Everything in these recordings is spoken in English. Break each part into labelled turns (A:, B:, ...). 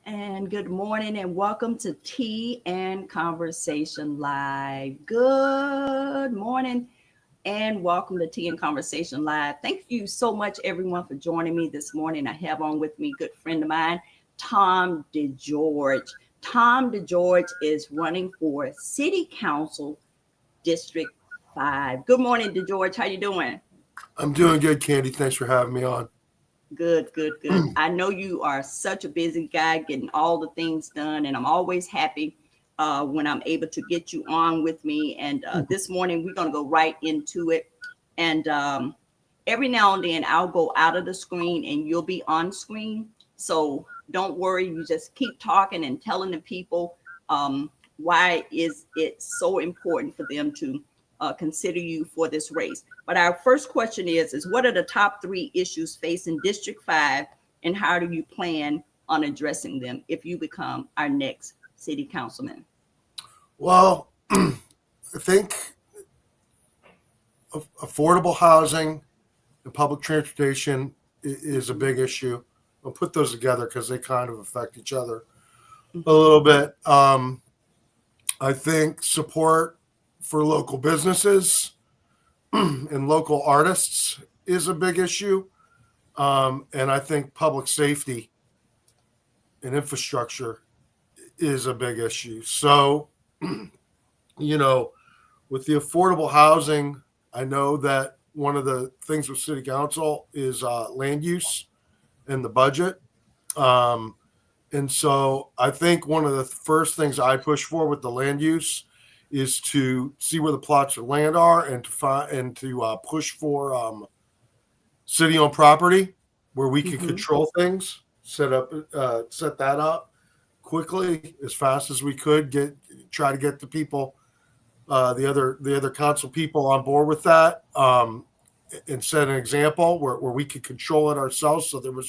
A: And good morning and welcome to Tea and Conversation Live. Good morning and welcome to Tea and Conversation Live. Thank you so much, everyone, for joining me this morning. I have on with me a good friend of mine, Tom DeGeorge. Tom DeGeorge is running for City Council District 5. Good morning, DeGeorge. How you doing?
B: I'm doing good, Candy. Thanks for having me on.
A: Good. I know you are such a busy guy getting all the things done, and I'm always happy when I'm able to get you on with me. And this morning, we're going to go right into it. And every now and then, I'll go out of the screen and you'll be on screen. So don't worry. You just keep talking and telling the people why is it so important for them to consider you for this race. But our first question is what are the top 3 issues facing District 5 and how do you plan on addressing them if you become our next city councilman?
B: Well, I think affordable housing and public transportation is a big issue. I'll put those together because they kind of affect each other a little bit. I think support for local businesses and local artists is a big issue. And I think public safety and infrastructure is a big issue. So, with the affordable housing, I know that one of the things with city council is land use and the budget. And so I think one of the first things I push for with the land use is to see where the plots of land are and to push for city-owned property where we can control things, set that up quickly as fast as we could. Try to get the people, the other council people on board with that, and set an example where we could control it ourselves. So there was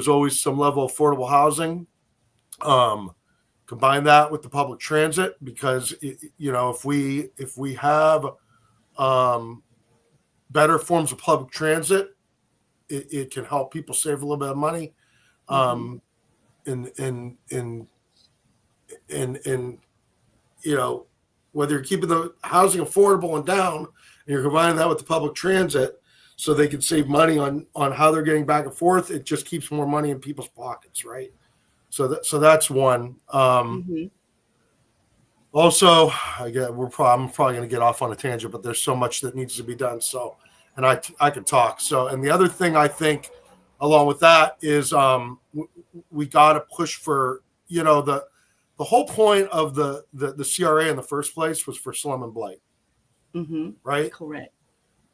B: always some level of affordable housing. Combine that with the public transit because if we have better forms of public transit, it can help people save a little bit of money. And whether you're keeping the housing affordable and down, and you're combining that with the public transit, so they can save money on how they're getting back and forth, it just keeps more money in people's pockets, right? So that's one. Also, I'm probably going to get off on a tangent, but there's so much that needs to be done. So, and I can talk. So, and the other thing I think, along with that, is we got to push for the whole point of the CRA in the first place was for slum and blight, right?
A: Correct.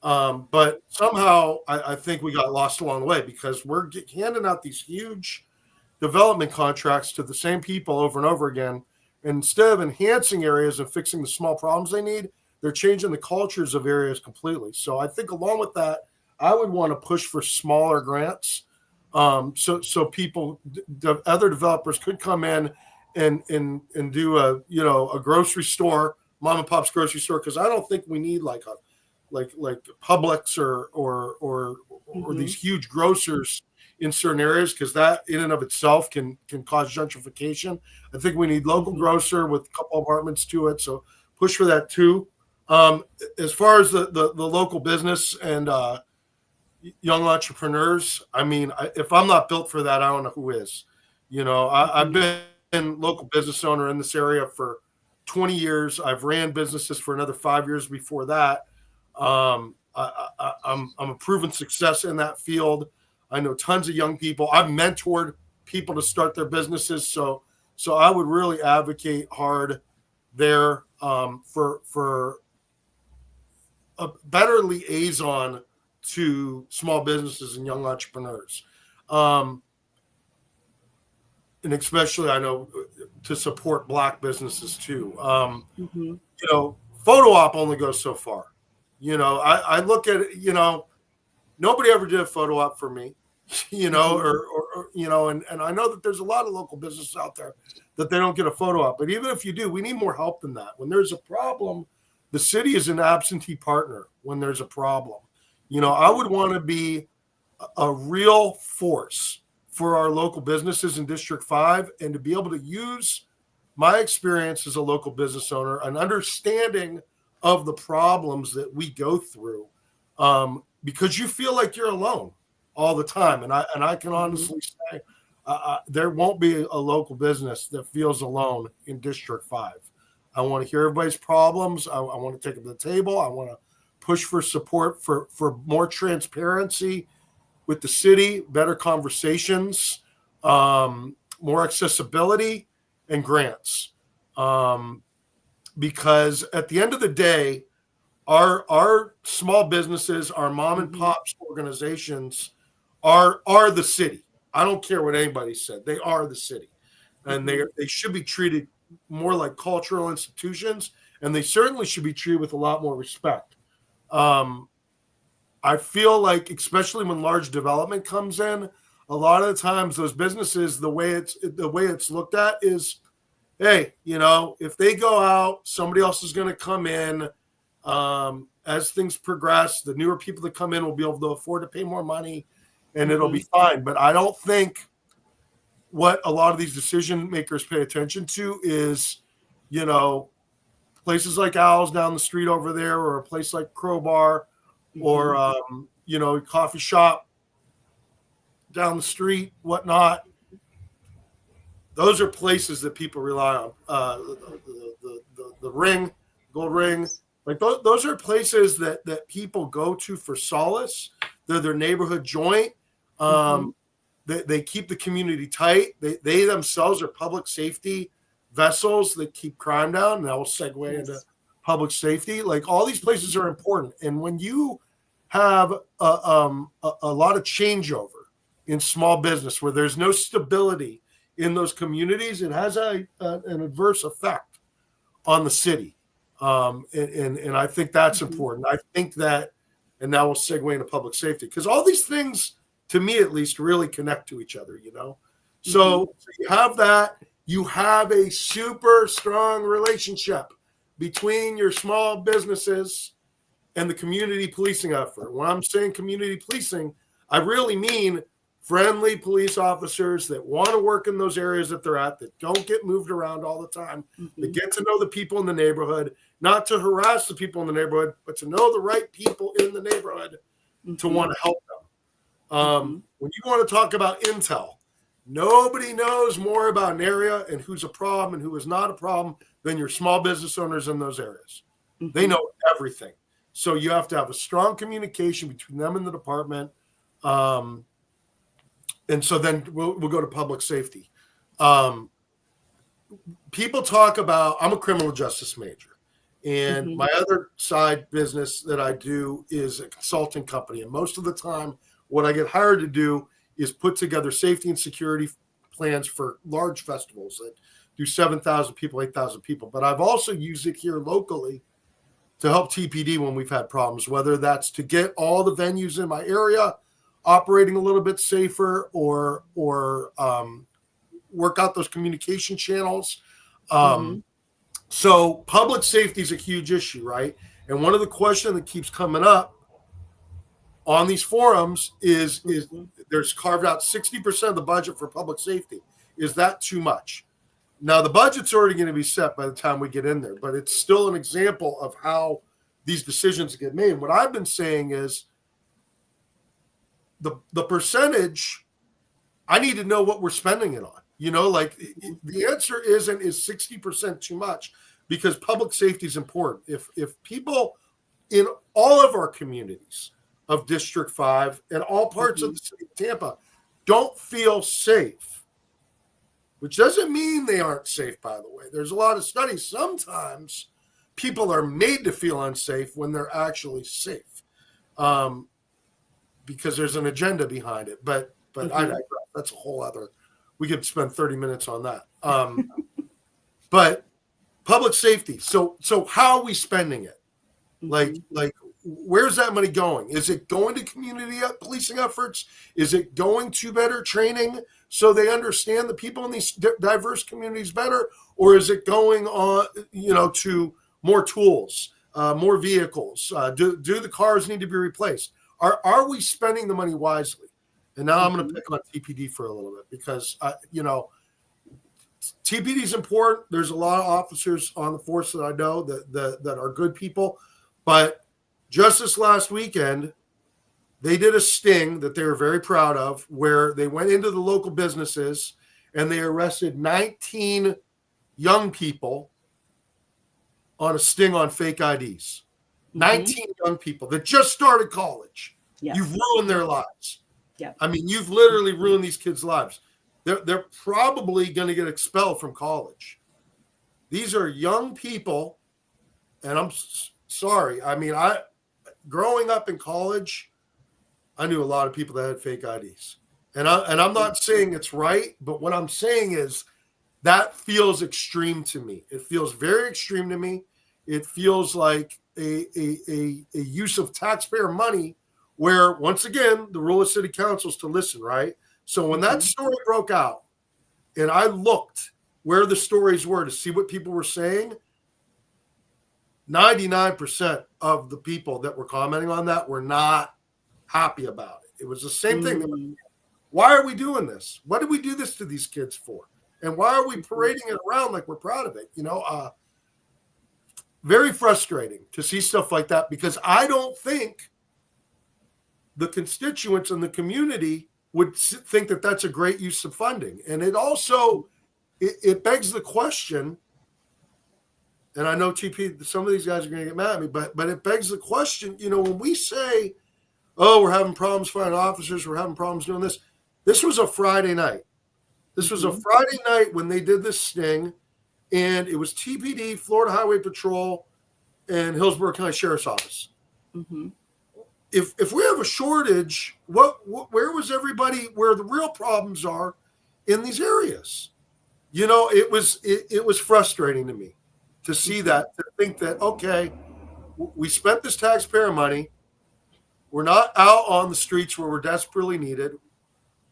B: But somehow I think we got lost along the way because we're handing out these huge development contracts to the same people over and over again. And instead of enhancing areas and fixing the small problems they need, they're changing the cultures of areas completely. So I think along with that, I would want to push for smaller grants. So people, other developers could come in and do a grocery store, mom and pop's grocery store. Cause I don't think we need like Publix or these huge grocers in certain areas, because that in and of itself can cause gentrification. I think we need local grocer with a couple apartments to it. So push for that too. As far as the local business and young entrepreneurs, I mean, if I'm not built for that, I don't know who is. I've been local business owner in this area for 20 years. I've ran businesses for another 5 years before that. I'm a proven success in that field. I know tons of young people. I've mentored people to start their businesses. So I would really advocate hard there for a better liaison to small businesses and young entrepreneurs. And especially, I know, to support Black businesses too. Photo op only goes so far. I look at it, nobody ever did a photo op for me, and I know that there's a lot of local businesses out there that they don't get a photo op. But even if you do, we need more help than that. When there's a problem, the city is an absentee partner when there's a problem. I would want to be a real force for our local businesses in District 5 and to be able to use my experience as a local business owner, an understanding of the problems that we go through, because you feel like you're alone all the time. And I can honestly say there won't be a local business that feels alone in District 5. I want to hear everybody's problems. I want to take them to the table. I want to push for support for more transparency with the city, better conversations, more accessibility, and grants. Because at the end of the day, our small businesses, our mom and pops organizations are the city. I don't care what anybody said. They are the city. And they should be treated more like cultural institutions, and they certainly should be treated with a lot more respect. I feel like, especially when large development comes in, a lot of the times those businesses, the way it's looked at is, hey, if they go out, somebody else is going to come in. As things progress, the newer people that come in will be able to afford to pay more money, and it'll be fine. But I don't think what a lot of these decision makers pay attention to is, places like Owls down the street over there, or a place like Crowbar, or coffee shop down the street, whatnot. Those are places that people rely on. The Ring, Gold Ring, like those are places that people go to for solace. They're their neighborhood joint. They keep the community tight. They themselves are public safety vessels that keep crime down. And that will segue into public safety. Like, all these places are important. And when you have a lot of changeover in small business, where there's no stability in those communities, it has an adverse effect on the city. And I think that's important. I think that, and now we'll segue into public safety, because all these things, to me at least, really connect to each other, So you have that. You have a super strong relationship between your small businesses and the community policing effort. When I'm saying community policing, I really mean friendly police officers that want to work in those areas that they're at, that don't get moved around all the time, that get to know the people in the neighborhood, not to harass the people in the neighborhood, but to know the right people in the neighborhood to want to help them. When you want to talk about intel, nobody knows more about an area and who's a problem and who is not a problem than your small business owners in those areas. They know everything. So you have to have a strong communication between them and the department. And so then we'll go to public safety. People talk about, I'm a criminal justice major, and my other side business that I do is a consulting company. And most of the time, what I get hired to do is put together safety and security plans for large festivals that do 7,000 people, 8,000 people. But I've also used it here locally to help TPD when we've had problems, whether that's to get all the venues in my area operating a little bit safer, or work out those communication channels. So public safety is a huge issue, right? And one of the questions that keeps coming up on these forums is there's carved out 60% of the budget for public safety. Is that too much? Now, the budget's already going to be set by the time we get in there, but it's still an example of how these decisions get made. And what I've been saying is the percentage, I need to know what we're spending it on. The answer is 60% too much, because public safety is important. If people in all of our communities of District 5 and all parts of the city of Tampa don't feel safe, which doesn't mean they aren't safe, by the way. There's a lot of studies. Sometimes people are made to feel unsafe when they're actually safe, because there's an agenda behind it. But I digress. That's a whole other, we could spend 30 minutes on that. But public safety. So how are we spending it? Like where's that money going? Is it going to community policing efforts? Is it going to better training so they understand the people in these diverse communities better? Or is it going on, to more tools, more vehicles? Do the cars need to be replaced? Are we spending the money wisely? And now I'm going to pick on TPD for a little bit because, TPD is important. There's a lot of officers on the force that I know that are good people. But just this last weekend, they did a sting that they were very proud of where they went into the local businesses and they arrested 19 young people on a sting on fake IDs. 19 young people that just started college. Yes. You've ruined their lives.
A: Yeah.
B: I mean, you've literally ruined these kids' lives. They're probably going to get expelled from college. These are young people, and I'm sorry. I mean, growing up in college, I knew a lot of people that had fake IDs. And I'm not saying it's right, but what I'm saying is that feels extreme to me. It feels very extreme to me. It feels like a use of taxpayer money where, once again, the rule of city council is to listen, right? So when that story broke out and I looked where the stories were to see what people were saying, 99% of the people that were commenting on that were not happy about it. It was the same thing. Why are we doing this? What did we do this to these kids for? And why are we parading it around like we're proud of it? Very frustrating to see stuff like that because I don't think the constituents and the community would think that that's a great use of funding. And it also, it begs the question, and I know TP, some of these guys are going to get mad at me, but it begs the question, when we say, oh, we're having problems finding officers, we're having problems doing this. This was a Friday night. This was a Friday night when they did this sting, and it was TPD, Florida Highway Patrol, and Hillsborough County Sheriff's Office. If we have a shortage, where was everybody where the real problems are in these areas? It was frustrating to me to see that, to think that, okay, we spent this taxpayer money. We're not out on the streets where we're desperately needed.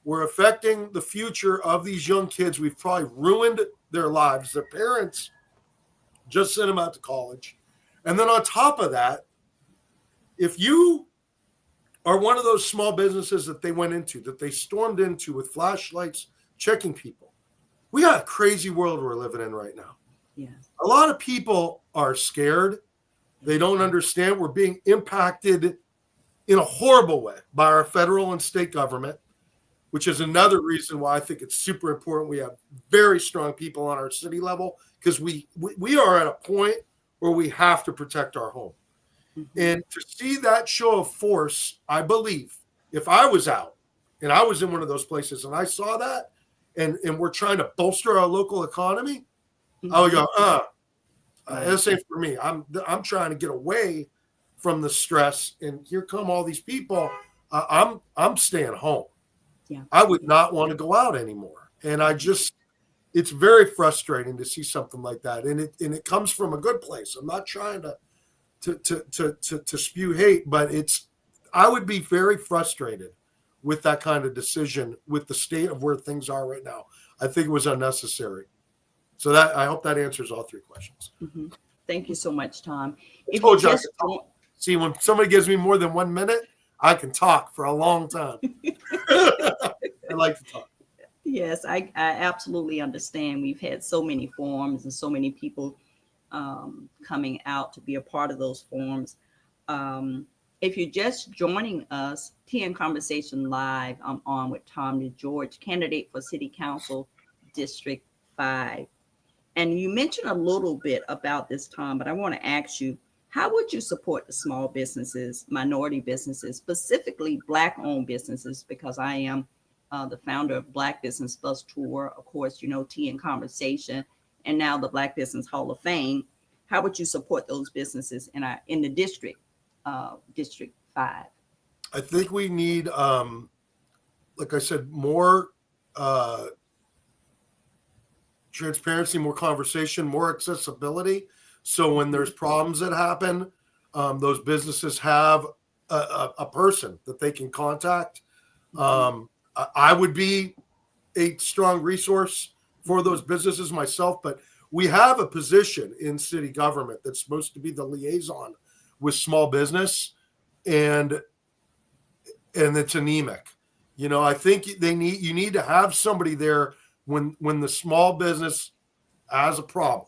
B: We're affecting the future of these young kids. We've probably ruined their lives. Their parents just sent them out to college. And then on top of that, if you are one of those small businesses that they went into, that they stormed into with flashlights, checking people, we got a crazy world we're living in right now.
A: Yeah.
B: A lot of people are scared. They don't understand. We're being impacted in a horrible way by our federal and state government, which is another reason why I think it's super important we have very strong people on our city level, because we are at a point where we have to protect our home. And to see that show of force, I believe, if I was out and I was in one of those places and I saw that and we're trying to bolster our local economy, I would go, this ain't for me. I'm trying to get away from the stress, and here come all these people. I'm staying home.
A: Yeah.
B: I would not want to go out anymore. And it's very frustrating to see something like that. And it comes from a good place. I'm not trying to spew hate, but I would be very frustrated with that kind of decision with the state of where things are right now. I think it was unnecessary. So I hope that answers all three questions.
A: Thank you so much, Tom.
B: See, when somebody gives me more than 1 minute, I can talk for a long time. I like to talk.
A: Yes, I absolutely understand. We've had so many forums and so many people coming out to be a part of those forums. If you're just joining us, TN Conversation Live, I'm on with Tom DeGeorge, candidate for City Council District 5. And you mentioned a little bit about this, Tom, but I want to ask you, how would you support the small businesses, minority businesses, specifically Black-owned businesses? Because I am the founder of Black Business Bus Tour, of course, TN Conversation, and now the Black Business Hall of Fame. How would you support those businesses in the district, District 5?
B: I think we need, like I said, more transparency, more conversation, more accessibility. So when there's problems that happen, those businesses have a person that they can contact. I would be a strong resource for those businesses myself, but we have a position in city government that's supposed to be the liaison with small business, and it's anemic. I think you need to have somebody there when the small business has a problem,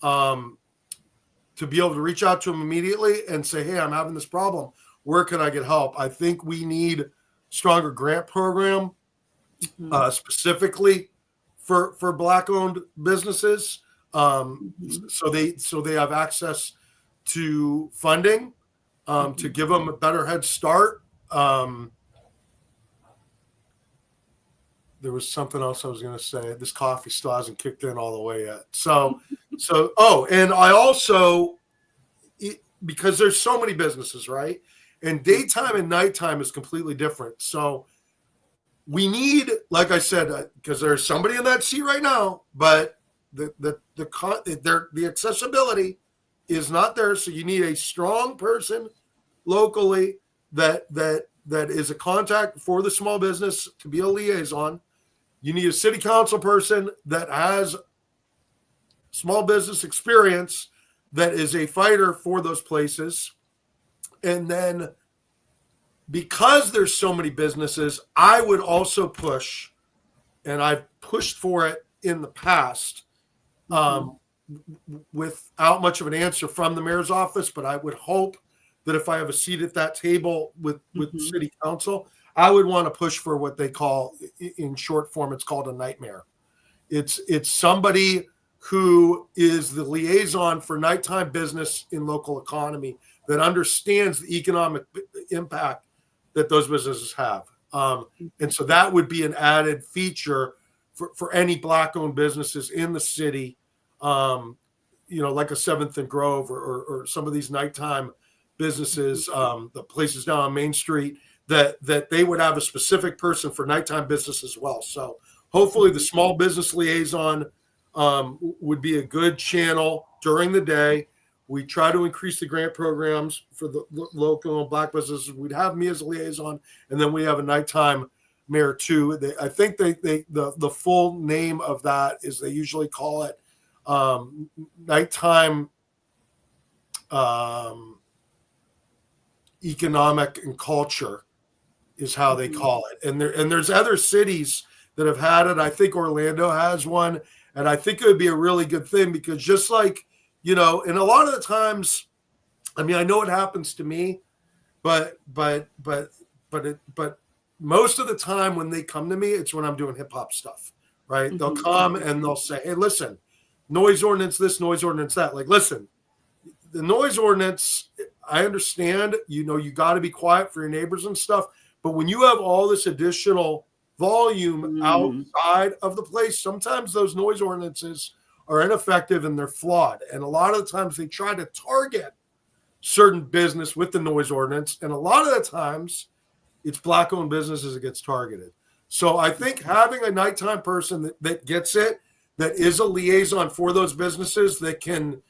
B: to be able to reach out to them immediately and say, hey, I'm having this problem. Where can I get help? I think we need stronger grant program, specifically for Black-owned businesses, so they have access to funding, to give them a better head start. There was something else I was going to say. This coffee still hasn't kicked in all the way yet. And I also, because there's so many businesses, right? And daytime and nighttime is completely different. So we need, like I said, because there's somebody in that seat right now, but the accessibility is not there. So you need a strong person locally that is a contact for the small business, to be a liaison. You need a city council person that has small business experience, that is a fighter for those places. And then, because there's so many businesses, I would also push, and I've pushed for it in the past, without much of an answer from the mayor's office, but I would hope that if I have a seat at that table with city council, I would want to push for what they call, in short form, it's called a nightmare. It's somebody who is the liaison for nighttime business in local economy, that understands the economic impact that those businesses have. And so that would be an added feature for any Black-owned businesses in the city, like a 7th and Grove, or some of these nighttime businesses, the places down on Main Street, that they would have a specific person for nighttime business as well. So hopefully the small business liaison would be a good channel during the day. We try to increase the grant programs for the local and Black businesses. We'd have me as a liaison, and then we have a nighttime mayor too. I think the full name of that is, they usually call it nighttime economic and culture is how they call it. And there's other cities that have had it. I think Orlando has one, and I think it would be a really good thing, because just like, and a lot of the times, I mean, I know it happens to me, but most of the time when they come to me, it's when I'm doing hip hop stuff, right? They'll come and they'll say, hey, listen, noise ordinance this, noise ordinance that. Like, listen, the noise ordinance, I understand, you got to be quiet for your neighbors and stuff. But when you have all this additional volume outside of the place, sometimes those noise ordinances are ineffective and they're flawed. And a lot of the times they try to target certain business with the noise ordinance. And a lot of the times it's Black-owned businesses that gets targeted. So I think having a nighttime person that gets it, that is a liaison for those businesses, that can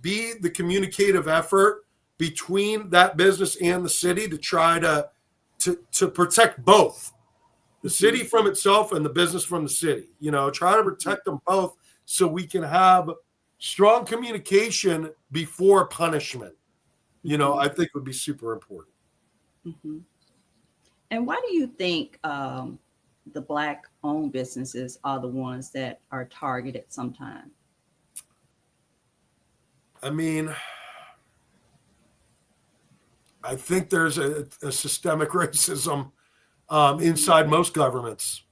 B: be the communicative effort between that business and the city to try to protect both the city from itself and the business from the city, try to protect them both, so we can have strong communication before punishment, I think would be super important.
A: And why do you think the Black-owned businesses are the ones that are targeted sometimes?
B: I mean, I think there's a systemic racism inside most governments,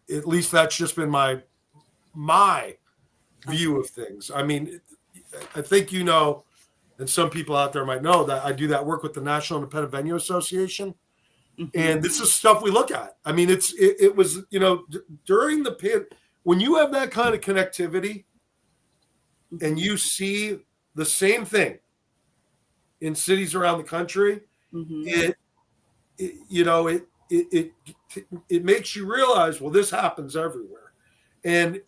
B: at least that's just been my view of things. I mean, I think, and some people out there might know that I do that work with the National Independent Venue Association. And this is stuff we look at. I mean, it was, during the when you have that kind of connectivity and you see the same thing in cities around the country, it makes you realize, well, this happens everywhere. And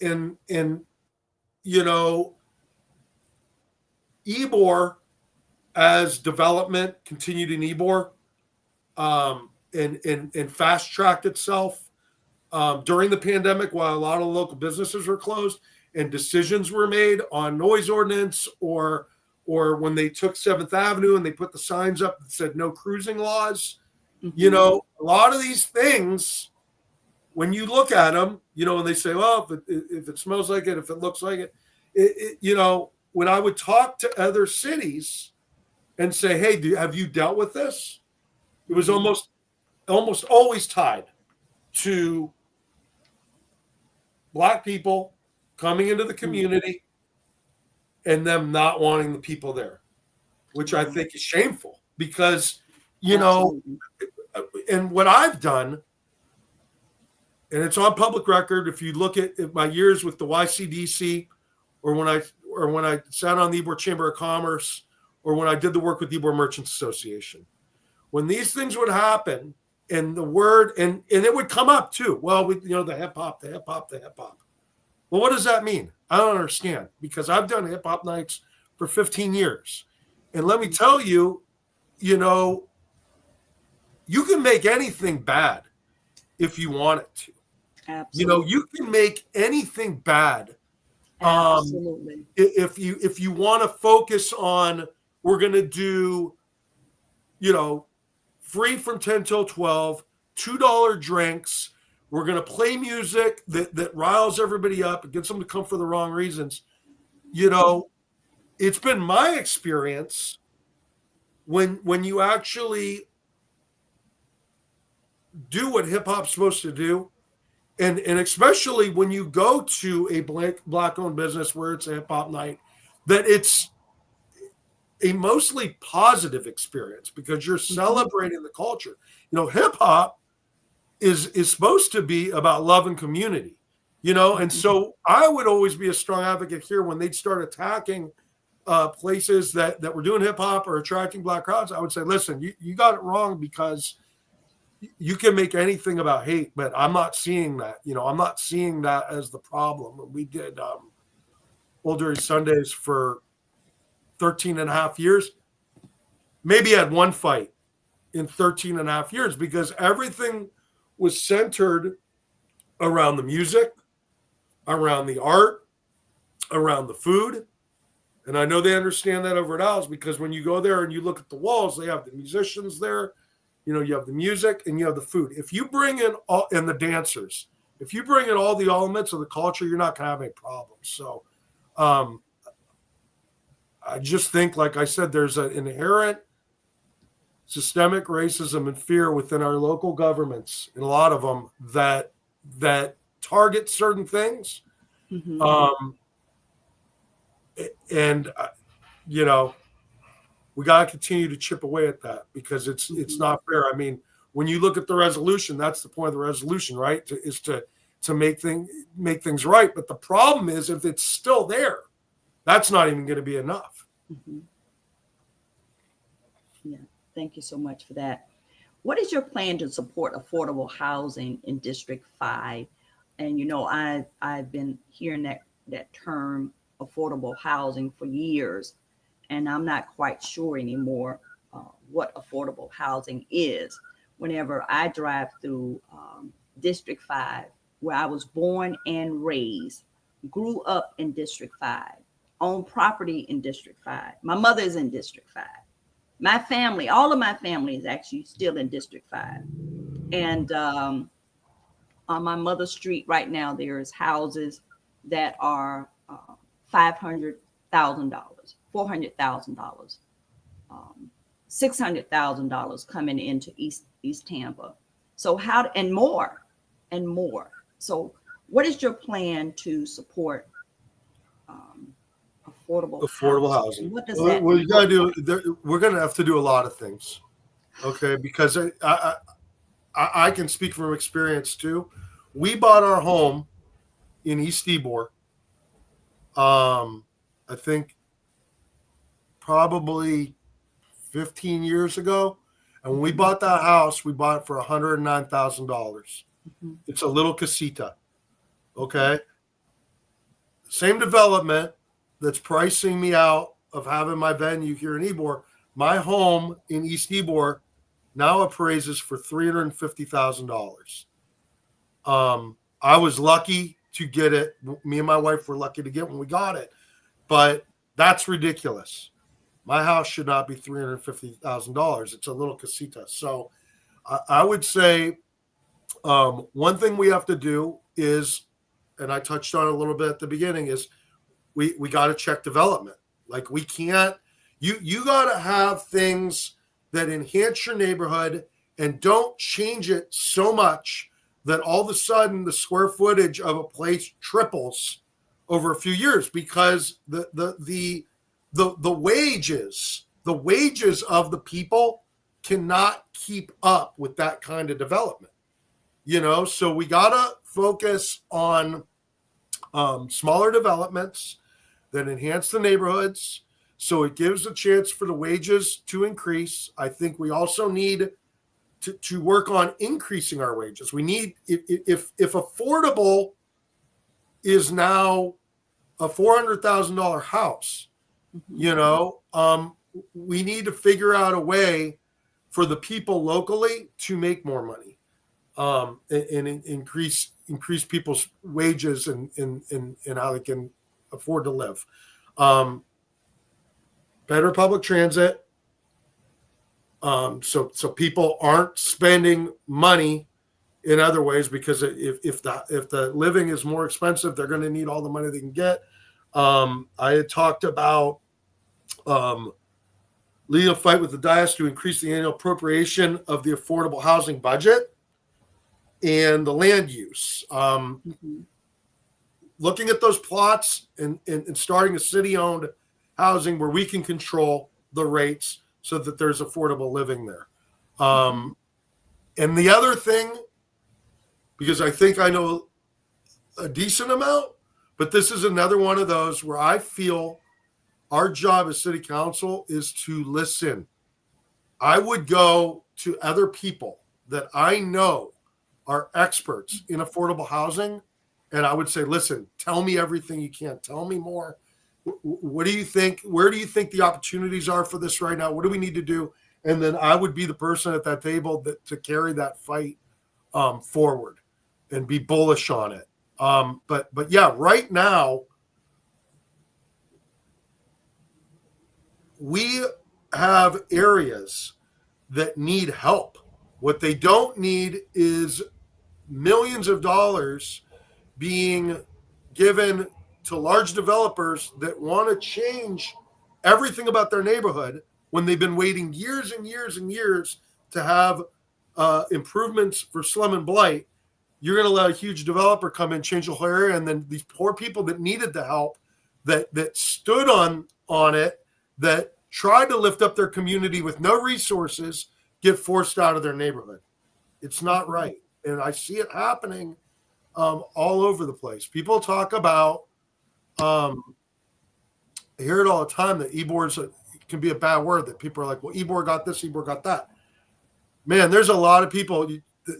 B: Ybor, as development continued in Ybor, and fast-tracked itself during the pandemic, while a lot of local businesses were closed and decisions were made on noise ordinance or or when they took 7th Avenue and they put the signs up that said no cruising laws.
A: Mhm.
B: A lot of these things, when you look at them, and they say, well, if it smells like it, if it looks like it, when I would talk to other cities and say, hey, have you dealt with this? It was almost always tied to Black people coming into the community and them not wanting the people there, which I think is shameful because,
A: Absolutely.
B: and what I've done, and it's on public record, if you look at my years with the YCDC or when I sat on the Ybor Chamber of Commerce or when I did the work with the Ybor Merchants Association, when these things would happen and the word, and it would come up too, well, the hip hop. Well, what does that mean? I don't understand because I've done hip hop nights for 15 years. And let me tell you, you can make anything bad if you want it to.
A: Absolutely.
B: You can make anything bad.
A: Absolutely.
B: If you want to focus on, we're going to do, free from 10 till 12, $2 drinks. We're going to play music that riles everybody up and gets them to come for the wrong reasons. It's been my experience when you actually do what hip hop's supposed to do, and especially when you go to a black owned business where it's a hip hop night, that it's a mostly positive experience because you're celebrating the culture. Hip hop is supposed to be about love and community, and so I would always be a strong advocate here when they'd start attacking places that were doing hip hop or attracting Black crowds. I would say, listen, you got it wrong because you can make anything about hate, but I'm not seeing that. I'm not seeing that as the problem. We did Old Dirty Sundays for 13 and a half years. Maybe had one fight in 13 and a half years because everything was centered around the music, around the art, around the food. And I know they understand that over at Al's because when you go there and you look at the walls, they have the musicians there. You have the music and you have the food. If you bring in and the dancers, if you bring in all the elements of the culture, you're not going to have any problems. So I just think, like I said, there's an inherent systemic racism and fear within our local governments, and a lot of them that target certain things. And we got to continue to chip away at that because it's not fair. I mean, when you look at the resolution, that's the point of the resolution, right? To make things right. But the problem is if it's still there, that's not even going to be enough.
A: Yeah. Thank you so much for that. What is your plan to support affordable housing in District 5? And, I've been hearing that term affordable housing for years, and I'm not quite sure anymore what affordable housing is. Whenever I drive through District 5, where I was born and raised, grew up in District 5, own property in District 5. My mother is in District 5. My family, all of my family is actually still in District 5. And on my mother's street right now, there's houses that are $500,000, $400,000, $600,000 coming into East Tampa. So and more. So what is your plan to support affordable
B: housing?
A: What does that
B: you got to do? We're going to have to do a lot of things, okay? Because I can speak from experience too. We bought our home in East Ybor. I think probably 15 years ago, and when we bought that house, we bought it for $109,000. It's a little casita, okay? Same development that's pricing me out of having my venue here in Ybor. My home in East Ybor now appraises for $350,000. I was lucky to get it. Me and my wife were lucky to get when we got it, but that's ridiculous. My house should not be $350,000. It's a little casita. So I would say one thing we have to do is, and I touched on it a little bit at the beginning, is we got to check development. Like we can't, you got to have things that enhance your neighborhood and don't change it so much that all of a sudden the square footage of a place triples over a few years, because the wages of the people cannot keep up with that kind of development. So we gotta focus on smaller developments that enhance the neighborhoods, so it gives a chance for the wages to increase. I think we also need to work on increasing our wages. We need, if affordable is now a $400,000 house, we need to figure out a way for the people locally to make more money, and increase people's wages and how they can afford to live. Better public transit, so people aren't spending money in other ways, because if the living is more expensive, they're going to need all the money they can get. I had talked about leading a fight with the Dias to increase the annual appropriation of the affordable housing budget and the land use. Looking at those plots and starting a city-owned housing where we can control the rates so that there's affordable living there. And the other thing, because I think I know a decent amount, but this is another one of those where I feel our job as city council is to listen. I would go to other people that I know are experts in affordable housing, and I would say, listen, tell me everything you can. Tell me more. What do you think? Where do you think the opportunities are for this right now? What do we need to do? And then I would be the person at that table to carry that fight forward and be bullish on it. But yeah, right now, we have areas that need help. What they don't need is millions of dollars being given to large developers that want to change everything about their neighborhood when they've been waiting years and years and years to have improvements for slum and blight. You're going to let a huge developer come in, change the whole area, and then these poor people that needed the help, that stood on it, that tried to lift up their community with no resources, get forced out of their neighborhood. It's not right. And I see it happening all over the place. People talk about, I hear it all the time, that e-boards can be a bad word, that people are like, well, e-board got this, e-board got that. Man, there's a lot of people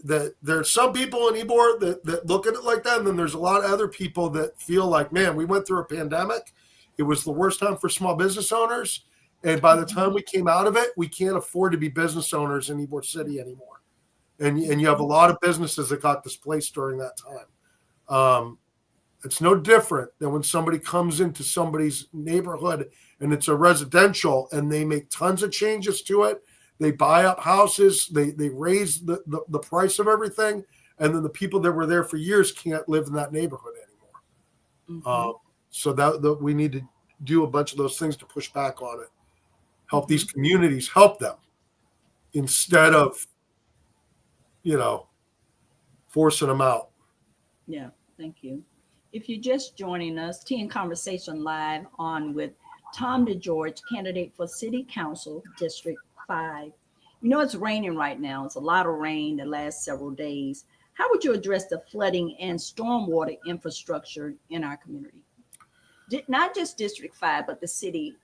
B: that there's some people in e-board that look at it like that. And then there's a lot of other people that feel like, man, we went through a pandemic. It was the worst time for small business owners. And by the time we came out of it, we can't afford to be business owners in Ybor City anymore. And you have a lot of businesses that got displaced during that time. It's no different than when somebody comes into somebody's neighborhood and it's a residential and they make tons of changes to it. They buy up houses, they raise the price of everything, and then the people that were there for years can't live in that neighborhood anymore. So that we need to do a bunch of those things to push back on it. Help these communities, help them, instead of, forcing them out.
A: Yeah, thank you. If you're just joining us, Tea and Conversation Live on with Tom DeGeorge, candidate for City Council District 5. It's raining right now. It's a lot of rain the last several days. How would you address the flooding and stormwater infrastructure in our community? Not just District 5, but the city,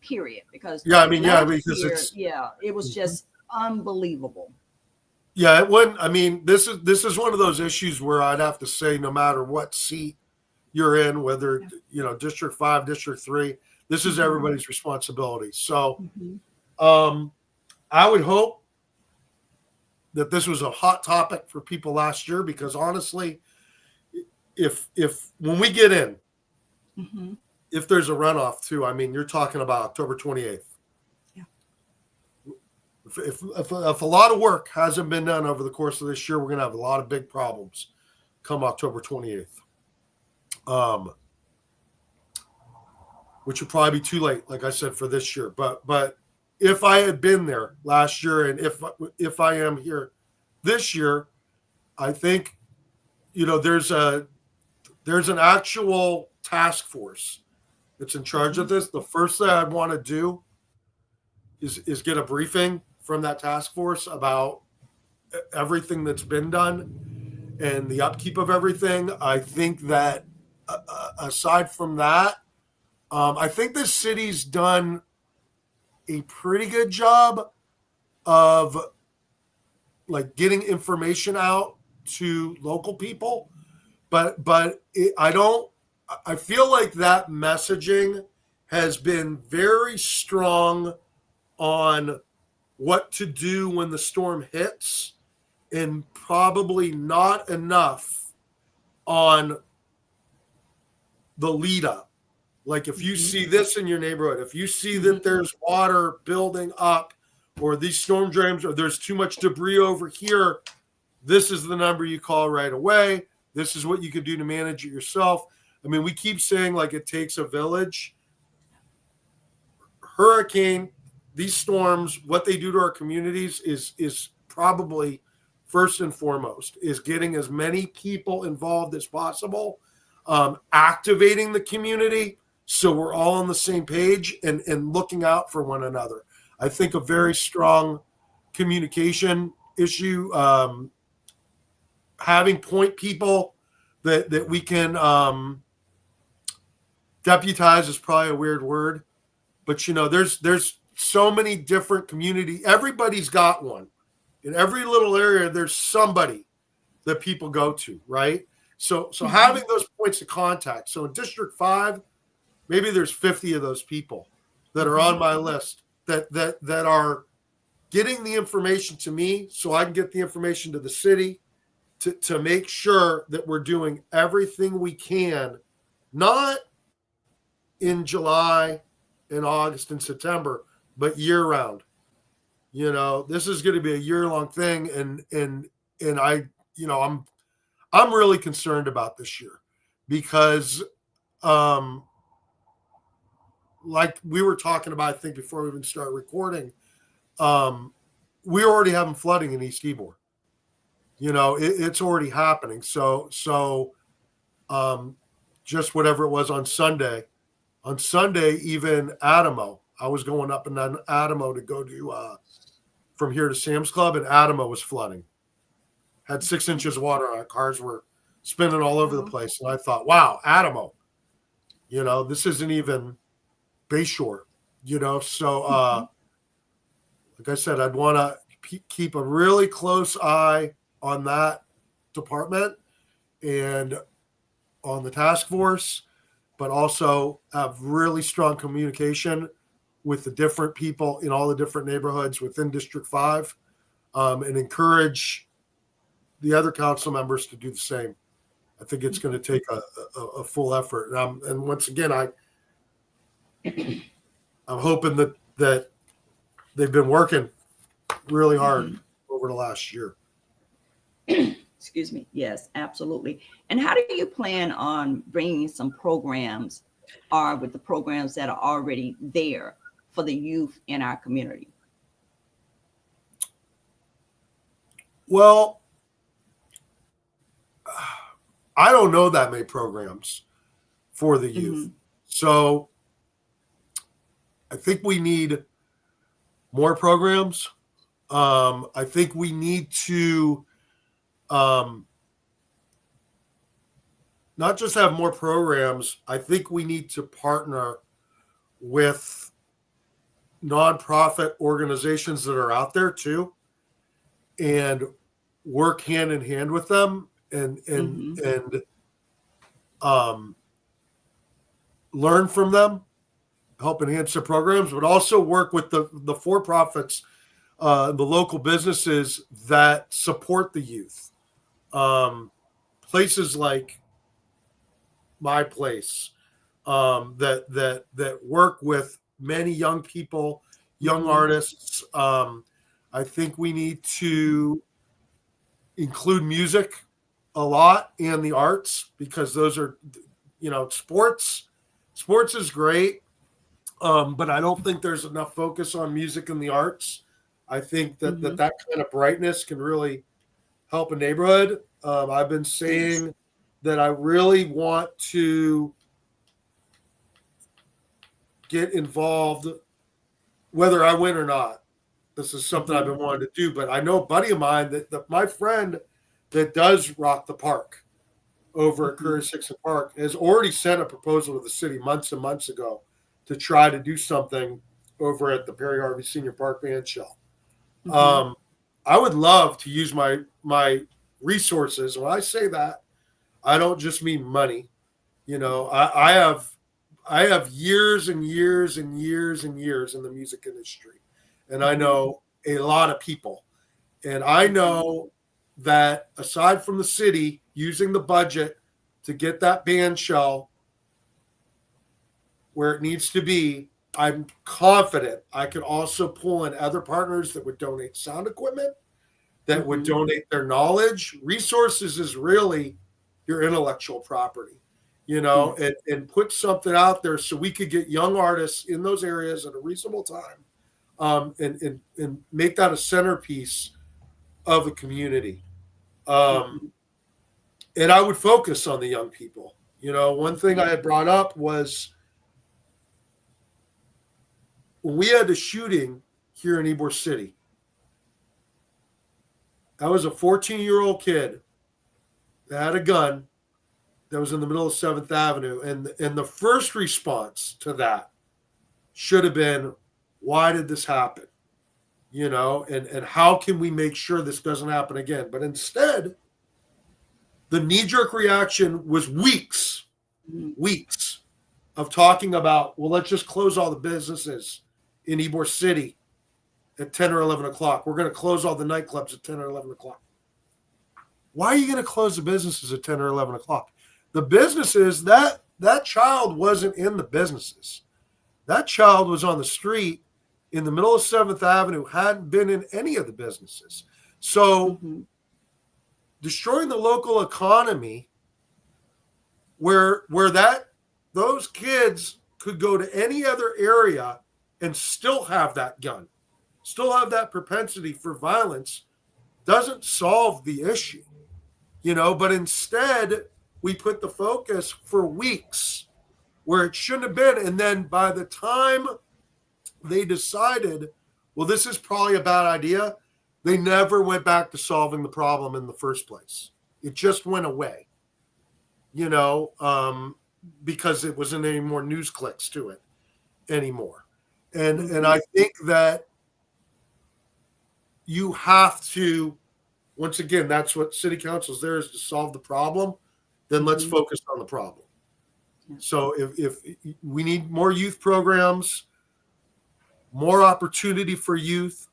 A: period. Because it was just unbelievable.
B: Yeah, it wouldn't. I mean, this is one of those issues where I'd have to say, no matter what seat you're in, whether District 5, District 3, this is everybody's responsibility. So, I would hope that this was a hot topic for people last year, because honestly, if when we get in, if there's a runoff too, I mean, you're talking about October 28th.
A: Yeah.
B: If a lot of work hasn't been done over the course of this year, we're going to have a lot of big problems come October 28th. Which would probably be too late, like I said, for this year. But if I had been there last year, and if I am here this year, I think, there's an actual task force that's in charge of this. The first thing I'd want to do is get a briefing from that task force about everything that's been done and the upkeep of everything. I think that aside from that, I think the city's done a pretty good job of like getting information out to local people, but I feel like that messaging has been very strong on what to do when the storm hits, and probably not enough on the lead up. Like if you see this in your neighborhood, if you see that there's water building up, or these storm drains, or there's too much debris over here, this is the number you call right away. This is what you could do to manage it yourself. I mean, we keep saying like it takes a village. Hurricane, these storms, what they do to our communities is probably first and foremost is getting as many people involved as possible, activating the community so we're all on the same page and looking out for one another. I think a very strong communication issue, having point people that we can deputize is probably a weird word, but there's so many different community. Everybody's got one. In every little area, there's somebody that people go to, right? So having those points of contact. So in District 5, maybe there's 50 of those people that are on my list that are getting the information to me so I can get the information to the city to make sure that we're doing everything we can, not in July and August and September, but year round. This is going to be a year-long thing, and I'm really concerned about this year because like we were talking about, I think before we even start recording, we're already having flooding in East Ybor. It's already happening. So just whatever it was on Sunday, even Adamo, I was going up and down Adamo to go to from here to Sam's Club, and Adamo was flooding. Had 6 inches of water on it. Cars were spinning all over the place. And I thought, wow, Adamo, this isn't even Bayshore, So, like I said, I'd want to keep a really close eye on that department and on the task force, but also have really strong communication with the different people in all the different neighborhoods within District 5, and encourage the other council members to do the same. I think it's going to take a full effort. And once again, I'm hoping that they've been working really hard over the last year.
A: Excuse me. Yes, absolutely. And how do you plan on bringing some programs or with the programs that are already there for the youth in our community?
B: Well, I don't know that many programs for the youth. So I think we need more programs. I think we need to not just have more programs. I think we need to partner with nonprofit organizations that are out there too, and work hand in hand with them and learn from them, help enhance their programs, but also work with the for-profits, the local businesses that support the youth. Places like my place, that work with many young people, young artists. I think we need to include music a lot and the arts, because those are, sports. Sports is great, but I don't think there's enough focus on music and the arts. I think that kind of brightness can really help a neighborhood. I've been saying that I really want to get involved, whether I win or not. This is something I've been wanting to do, but I know a buddy of mine that my friend that does rock the park over at Curry Sixon Park has already sent a proposal to the city months and months ago to try to do something over at the Perry Harvey Senior Park Band Shell. I would love to use my resources. When I say that, I don't just mean money. I have years and years and years and years in the music industry, and I know a lot of people, and I know that aside from the city using the budget to get that band shell where it needs to be, I'm confident I could also pull in other partners that would donate sound equipment, that would donate their knowledge. Resources is really your intellectual property, and put something out there so we could get young artists in those areas at a reasonable time, and make that a centerpiece of the community. And I would focus on the young people. One thing I had brought up was when we had the shooting here in Ybor City, I was a 14-year-old kid that had a gun that was in the middle of 7th Avenue. And the first response to that should have been, why did this happen? And how can we make sure this doesn't happen again? But instead, the knee-jerk reaction was weeks of talking about, well, let's just close all the businesses in Ybor City at 10 or 11 o'clock. We're going to close all the nightclubs at 10 or 11 o'clock. Why are you going to close the businesses at 10 or 11 o'clock? The businesses, that child wasn't in the businesses. That child was on the street in the middle of 7th Avenue, hadn't been in any of the businesses. So destroying the local economy where those kids could go to any other area and still have that gun, still have that propensity for violence, doesn't solve the issue, but instead we put the focus for weeks where it shouldn't have been. And then by the time they decided, well, this is probably a bad idea, they never went back to solving the problem in the first place. It just went away, because it wasn't any more news clicks to it anymore. And I think that you have to, once again, that's what city council is there, is to solve the problem. Then let's focus on the problem. So if we need more youth programs, more opportunity for youth,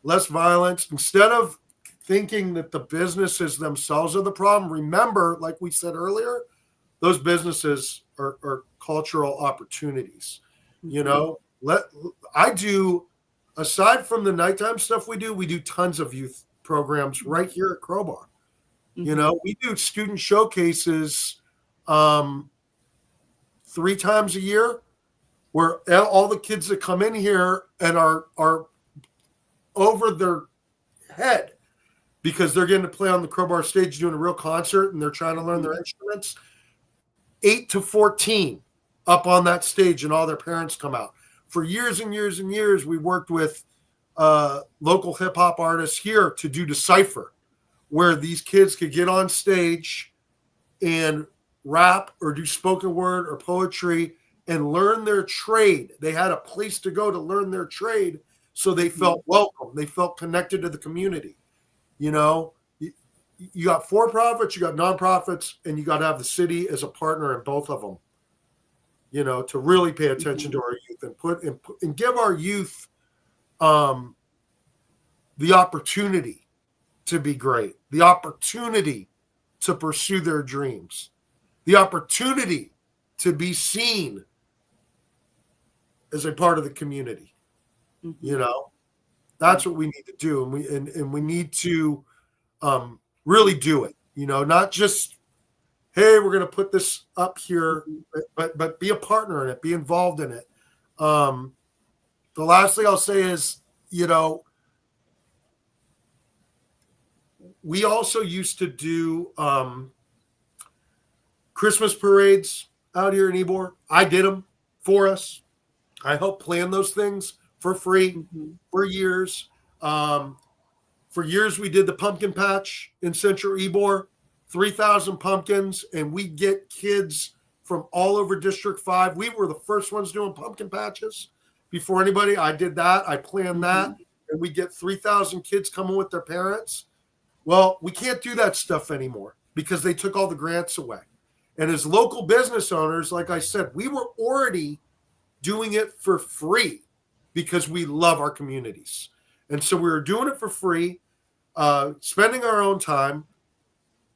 B: less violence, instead of thinking that the businesses themselves are the problem, remember, like we said earlier, those businesses are cultural opportunities. I do, aside from the nighttime stuff we do tons of youth programs right here at Crowbar. We do student showcases 3 times a year, where all the kids that come in here and are over their head because they're getting to play on the Crowbar stage doing a real concert, and they're trying to learn their instruments. 8 to 14 up on that stage, and all their parents come out. For years and years and years, we worked with local hip hop artists here to do Decipher, where these kids could get on stage and rap or do spoken word or poetry and learn their trade. They had a place to go to learn their trade, so they felt welcome. They felt connected to the community. You got for-profits, you got nonprofits, and you got to have the city as a partner in both of them, to really pay attention to our youth and give our youth the opportunity to be great, the opportunity to pursue their dreams, the opportunity to be seen as a part of the community. You know, that's what we need to do, and we need to really do it. You know, not just, hey, we're going to put this up here, but be a partner in it, be involved in it. The last thing I'll say is, you know, we also used to do Christmas parades out here in Ybor. I did them for us. I helped plan those things for free for years. For years, we did the pumpkin patch in Central Ybor, 3,000 pumpkins, and we get kids from all over District 5. We were the first ones doing pumpkin patches before anybody. I did that. I planned that, and we get 3,000 kids coming with their parents. Well, we can't do that stuff anymore because they took all the grants away. And as local business owners, like I said, we were already doing it for free because we love our communities. And so we were doing it for free, spending our own time,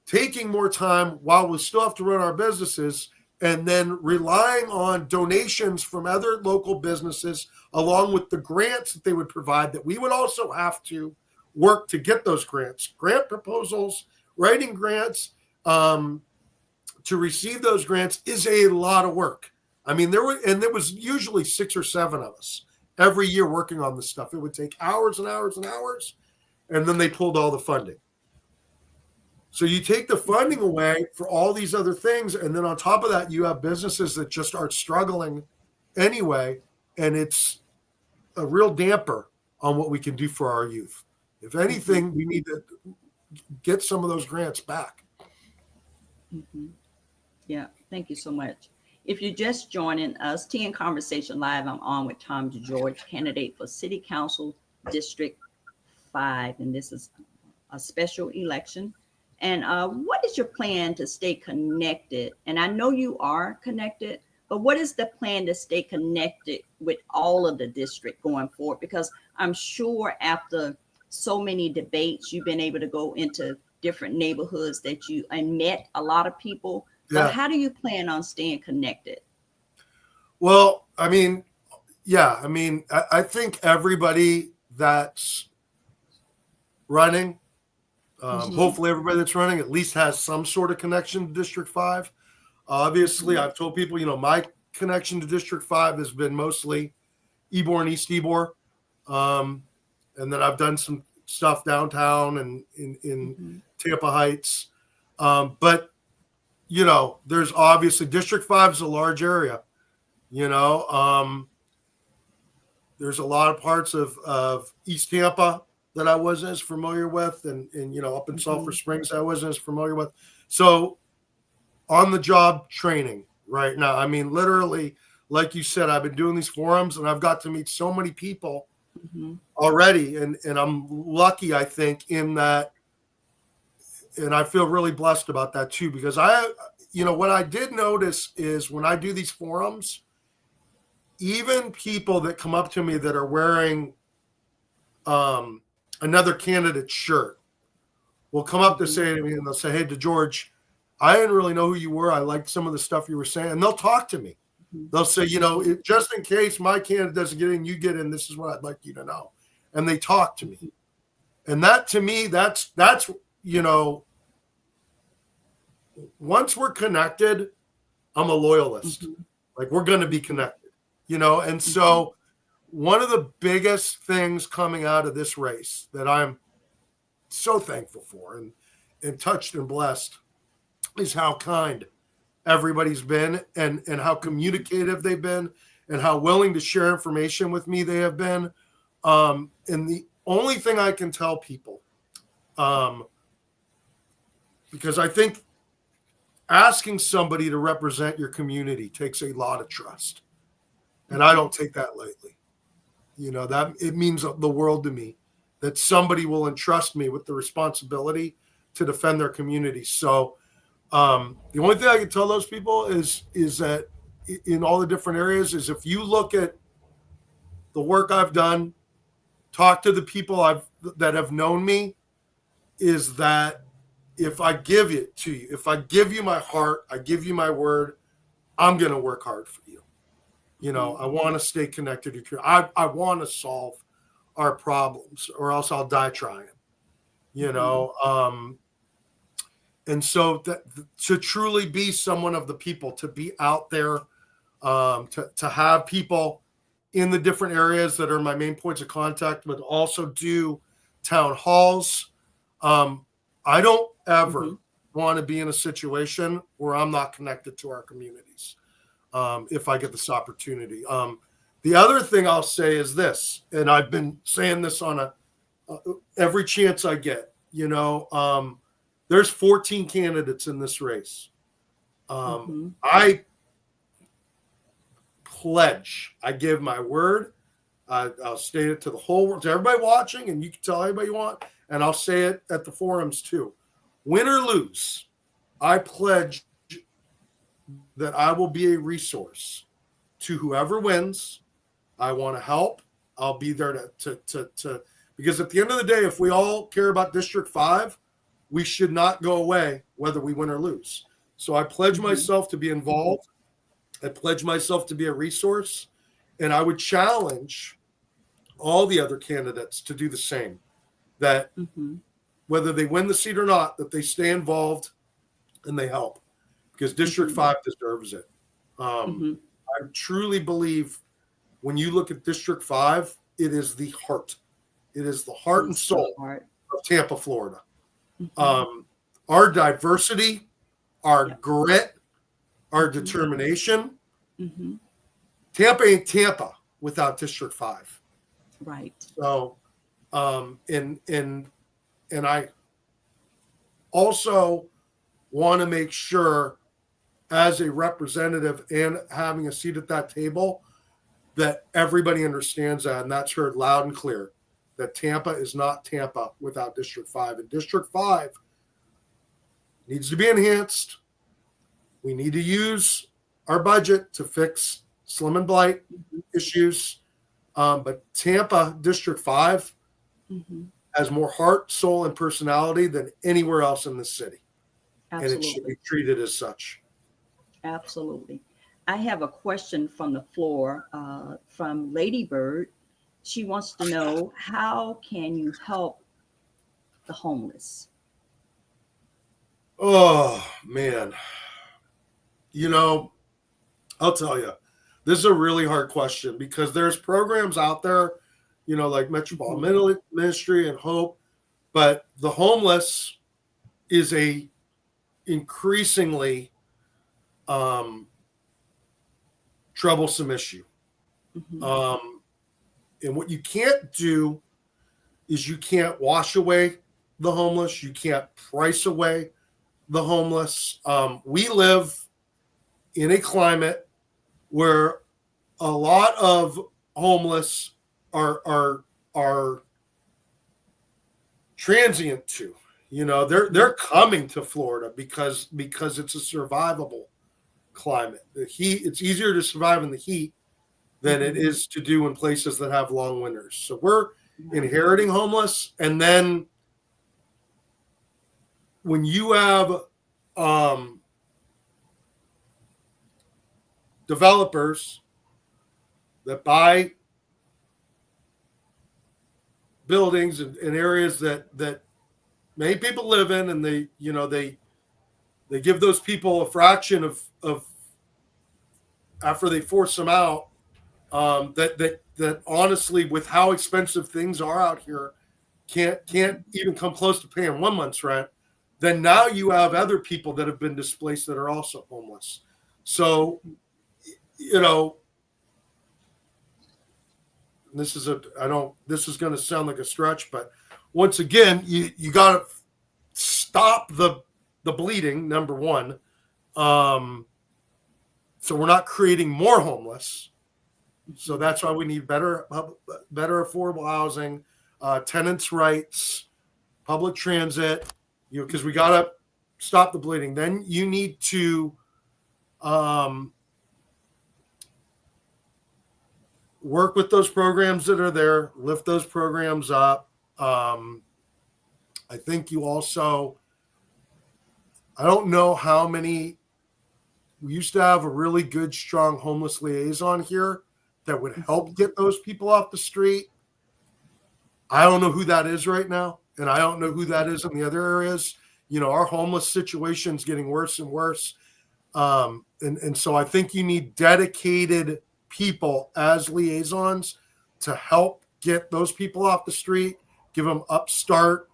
B: taking more time while we still have to run our businesses, and then relying on donations from other local businesses along with the grants that they would provide that we would also have to work to get those grants, grant proposals, writing grants. To receive those grants is a lot of work. I mean, there was usually 6 or 7 of us every year working on this stuff. It would take hours and hours and hours, and then they pulled all the funding. So you take the funding away for all these other things, and then on top of that, you have businesses that just are struggling anyway, and it's a real damper on what we can do for our youth. If anything, we need to get some of those grants back.
A: Yeah, thank you so much. If you're just joining us, Tea and Conversation Live, I'm on with Tom DeGeorge, candidate for City Council District 5, and this is a special election. And what is your plan to stay connected? And I know you are connected, but what is the plan to stay connected with all of the district going forward? Because I'm sure after so many debates, you've been able to go into different neighborhoods and met a lot of people.
B: Yeah.
A: But how do you plan on staying connected?
B: Well, I mean, yeah, I mean, I think everybody that's running, hopefully everybody that's running at least has some sort of connection to District 5. Obviously, I've told people, you know, my connection to District 5 has been mostly Ybor and East Ybor. And then I've done some stuff downtown and in Tampa Heights. But, you know, there's obviously District 5 is a large area, you know. There's a lot of parts of East Tampa that I wasn't as familiar with, and you know, up in Sulphur Springs I wasn't as familiar with. So on the job training right now, I mean, literally, like you said, I've been doing these forums and I've got to meet so many people already, and I'm lucky, I think, in that. And I feel really blessed about that too, because you know, what I did notice is when I do these forums, even people that come up to me that are wearing another candidate's shirt will come up to say to me, and they'll say, "Hey, DeGeorge, I didn't really know who you were. I liked some of the stuff you were saying." And they'll talk to me. They'll say, you know, just in case my candidate doesn't get in, you get in. This is what I'd like you to know. And they talk to me. And that, to me, that's you know, once we're connected, I'm a loyalist. Like, we're going to be connected, you know. And so one of the biggest things coming out of this race that I'm so thankful for and touched and blessed is how kind everybody's been, and how communicative they've been, and how willing to share information with me they have been. And the only thing I can tell people, because I think asking somebody to represent your community takes a lot of trust, and I don't take that lightly. You know, that it means the world to me that somebody will entrust me with the responsibility to defend their community. So the only thing I can tell those people is that in all the different areas is, if you look at the work I've done, talk to the people that have known me, is that if I give it to you, if I give you my heart, I give you my word, I'm going to work hard for you. You know, I want to stay connected to you. I want to solve our problems, or else I'll die trying. You know, and so to truly be someone of the people, to be out there, to have people in the different areas that are my main points of contact, but also do town halls. I don't ever want to be in a situation where I'm not connected to our communities. If I get this opportunity. The other thing I'll say is this, and I've been saying this on every chance I get. You know, there's 14 candidates in this race. I pledge, I give my word. I'll state it to the whole world, to everybody watching, and you can tell anybody you want, and I'll say it at the forums too. Win or lose, I pledge that I will be a resource to whoever wins. I want to help. I'll be there to because at the end of the day, if we all care about District 5, we should not go away whether we win or lose. So I pledge myself to be involved. I pledge myself to be a resource, and I would challenge all the other candidates to do the same, that whether they win the seat or not, that they stay involved and they help, because District 5 deserves it. I truly believe when you look at District 5, it is the heart. It is the heart and soul of Tampa, Florida. Our diversity, our grit, our determination. Tampa ain't Tampa without District 5.
A: Right.
B: So, and I also want to make sure, as a representative and having a seat at that table, that everybody understands that, and that's heard loud and clear, that Tampa is not Tampa without District 5. And District 5 needs to be enhanced. We need to use our budget to fix slum and blight issues. But Tampa District 5 has more heart, soul, and personality than anywhere else in the city.
A: Absolutely.
B: And it should be treated as such.
A: Absolutely. I have a question from the floor from Lady Bird. She wants to know, how can you help the homeless?
B: Oh, man. You know, I'll tell you, this is a really hard question, because there's programs out there, you know, like Metropolitan Ministry and Hope, but the homeless is a increasingly troublesome issue. And what you can't do is you can't wash away the homeless. You can't price away the homeless. We live in a climate where a lot of homeless are transient too. You know, they're coming to Florida because it's a survivable climate. The heat, it's easier to survive in the heat than it is to do in places that have long winters. So we're inheriting homeless, and then when you have developers that buy buildings in areas that many people live in, and they give those people a fraction of after they force them out, that honestly, with how expensive things are out here, can't even come close to paying 1 month's rent. Then now you have other people that have been displaced that are also homeless. So, you know, this is going to sound like a stretch, but once again, you got to stop the bleeding, number one. So we're not creating more homeless. So that's why we need better affordable housing, tenants' rights, public transit, because we got to stop the bleeding. Then you need to work with those programs that are there, lift those programs up. I think you also, I don't know how many we used to have a really good, strong homeless liaison here that would help get those people off the street. I don't know who that is right now, and I don't know who that is in the other areas. Our homeless situation is getting worse and worse. And so I think you need dedicated people as liaisons to help get those people off the street, give them upstart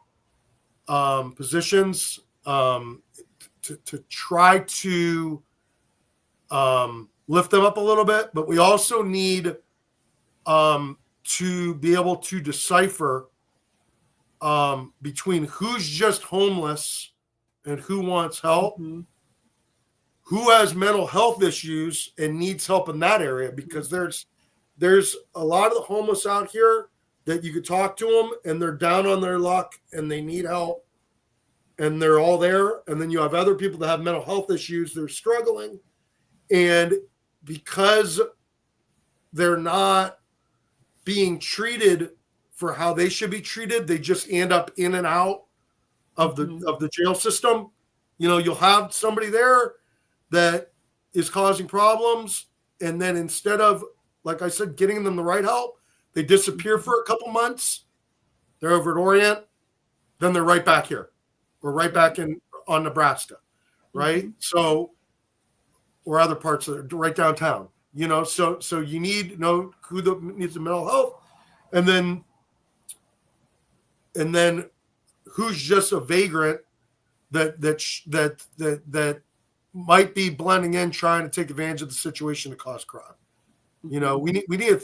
B: positions, to try to lift them up a little bit. But we also need to be able to decipher between who's just homeless and who wants help, who has mental health issues and needs help in that area, because there's a lot of the homeless out here that you could talk to them and they're down on their luck and they need help and they're all there. And then you have other people that have mental health issues, they're struggling, and because they're not being treated for how they should be treated, they just end up in and out of the jail system. You'll have somebody there that is causing problems, and then instead of, like I said, getting them the right help, they disappear for a couple months. They're over at Orient, then they're right back here, or right back on Nebraska, right? So, or other parts of right downtown. So you need to know who needs the mental health, and then who's just a vagrant that might be blending in, trying to take advantage of the situation to cause crime. We need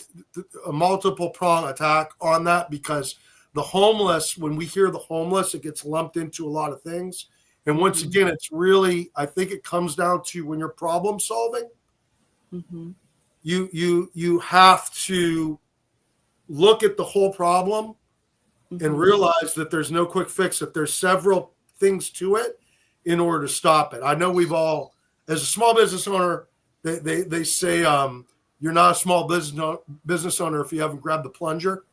B: a multiple prong attack on that, because the homeless, when we hear the homeless, it gets lumped into a lot of things. And once again, it's really, I think it comes down to, when you're problem solving, you have to look at the whole problem and realize that there's no quick fix, that there's several things to it in order to stop it. I know we've all, as a small business owner, they say you're not a small business owner if you haven't grabbed the plunger.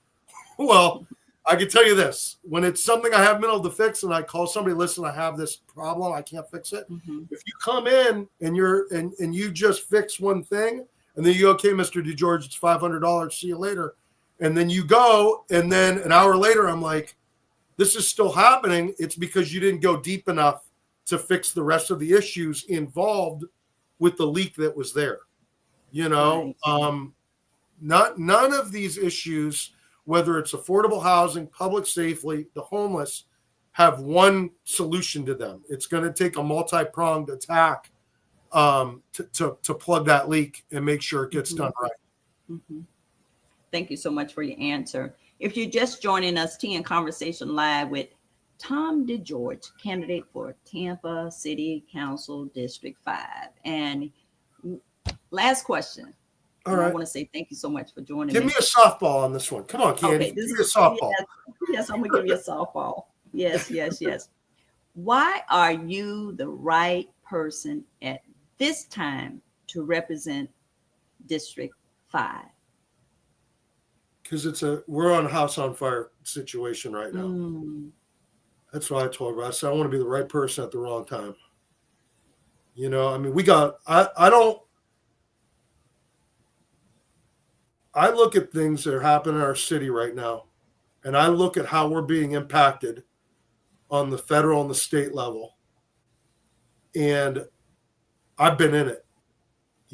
B: Well, I can tell you this: when it's something I haven't been able to fix, and I call somebody, listen, I have this problem, I can't fix it. If you come in and you just fix one thing, and then you go, okay, Mr. DeGeorge, it's $500, see you later. And then you go, and then an hour later, I'm like, this is still happening. It's because you didn't go deep enough to fix the rest of the issues involved with the leak that was there. None of these issues, whether it's affordable housing, public safety, the homeless, have one solution to them. It's going to take a multi-pronged attack to plug that leak and make sure it gets done right.
A: Thank you so much for your answer. If you're just joining us, Tea and Conversation Live with Tom DeGeorge, candidate for Tampa City Council District 5. And last question.
B: All right.
A: I want to say thank you so much for joining me.
B: Give me a softball on this one. Come on, Candy.
A: Okay,
B: give me a softball.
A: Yes, I'm going to give you a softball. Yes. Why are you the right person at this time to represent District 5?
B: Because we're on a house on fire situation right now. That's what I told her. I said, I want to be the right person at the wrong time. I look at things that are happening in our city right now, and I look at how we're being impacted on the federal and the state level. And I've been in it,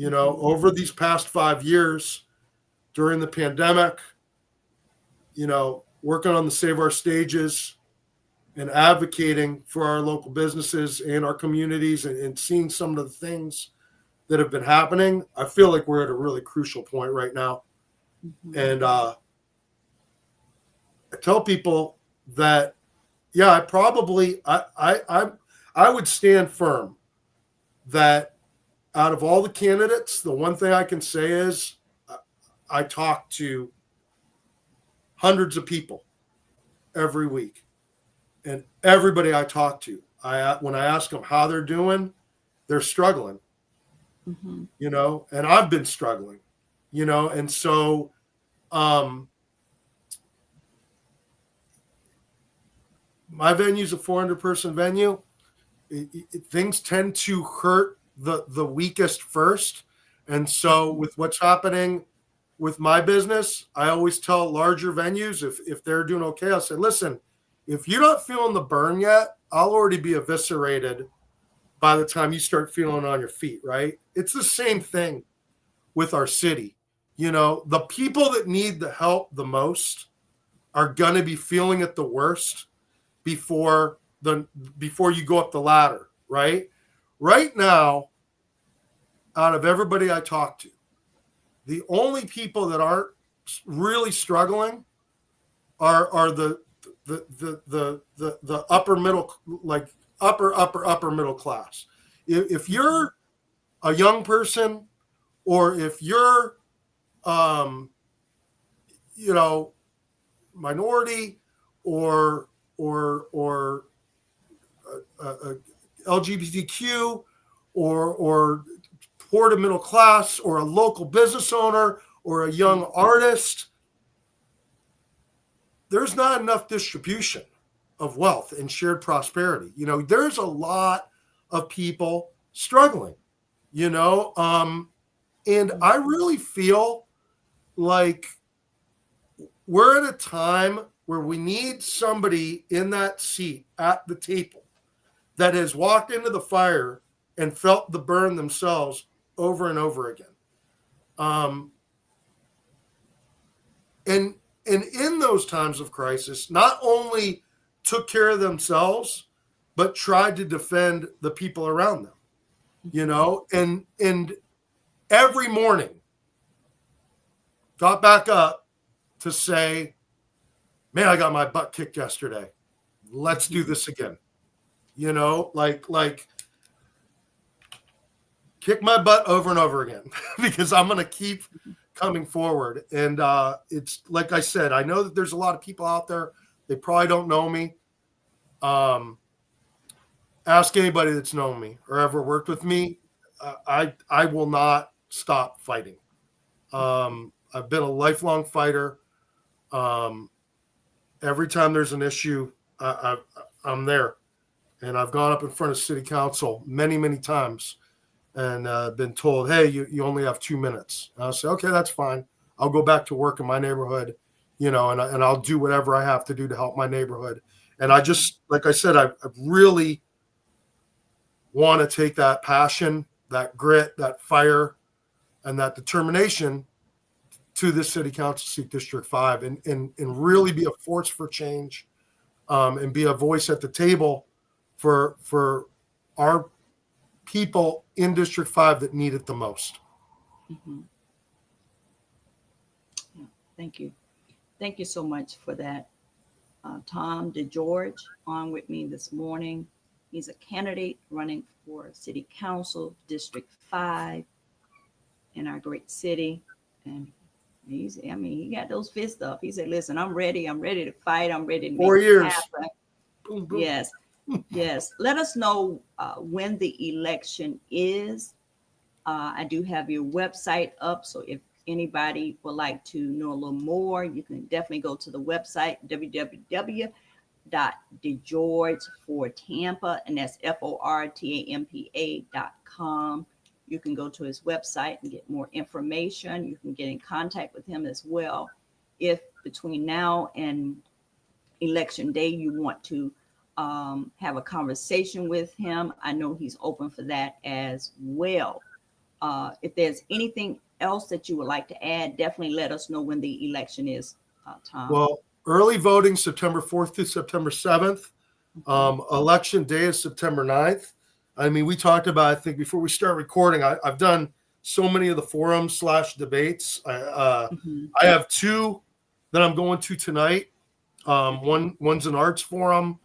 B: over these past 5 years during the pandemic, working on the Save Our Stages and advocating for our local businesses and our communities, and seeing some of the things that have been happening. I feel like we're at a really crucial point right now. And I tell people that, yeah, I would stand firm that out of all the candidates, the one thing I can say is I talk to hundreds of people every week, and everybody I talk to, when I ask them how they're doing, they're struggling, and I've been struggling, and so my venue's a 400-person venue. Things tend to hurt the weakest first. And so with what's happening with my business, I always tell larger venues, if they're doing okay, I'll say, listen, if you're not feeling the burn yet, I'll already be eviscerated by the time you start feeling on your feet, right? It's the same thing with our city. The people that need the help the most are going to be feeling it the worst before you go up the ladder, right? Right now, out of everybody I talk to, the only people that aren't really struggling are the upper middle, like upper middle class. If you're a young person, or if you're minority, or LGBTQ, or poor to middle class, or a local business owner, or a young artist, there's not enough distribution of wealth and shared prosperity. There's a lot of people struggling, and I really feel like we're at a time where we need somebody in that seat at the table that has walked into the fire and felt the burn themselves over and over again. And in those times of crisis, not only took care of themselves, but tried to defend the people around them, and every morning got back up to say, man, I got my butt kicked yesterday. Let's do this again. Like kick my butt over and over again because I'm going to keep coming forward. And it's like I said, I know that there's a lot of people out there. They probably don't know me. Ask anybody that's known me or ever worked with me. I will not stop fighting. I've been a lifelong fighter. Every time there's an issue, I'm there. And I've gone up in front of city council many, many times and been told, hey, you only have 2 minutes. And I'll say, okay, that's fine. I'll go back to work in my neighborhood, and I'll do whatever I have to do to help my neighborhood. And I just, like I said, I really want to take that passion, that grit, that fire, and that determination to this city council seat, District 5, and really be a force for change, and be a voice at the table for our people in District 5 that need it the most.
A: Mm-hmm. Yeah, thank you. Thank you so much for that. Tom DeGeorge on with me this morning. He's a candidate running for City Council, District 5 in our great city. And he got those fists up. He said, listen, I'm ready to fight. I'm ready to
B: 4 years.
A: Happen. Boom, boom. Yes. Yes. Let us know when the election is. I do have your website up. So if anybody would like to know a little more, you can definitely go to the website, www.DeGeorge for Tampa, and that's FORTAMPA.com. You can go to his website and get more information. You can get in contact with him as well. If between now and election day, you want to have a conversation with him, I know he's open for that as well. If there's anything else that you would like to add, definitely let us know when the election is, Tom.
B: Well, early voting September 4th to September 7th. Election day is September 9th. I mean, we talked about, I think before we start recording, I've done so many of the forums / debates. I have 2 that I'm going to tonight. One's an arts forum,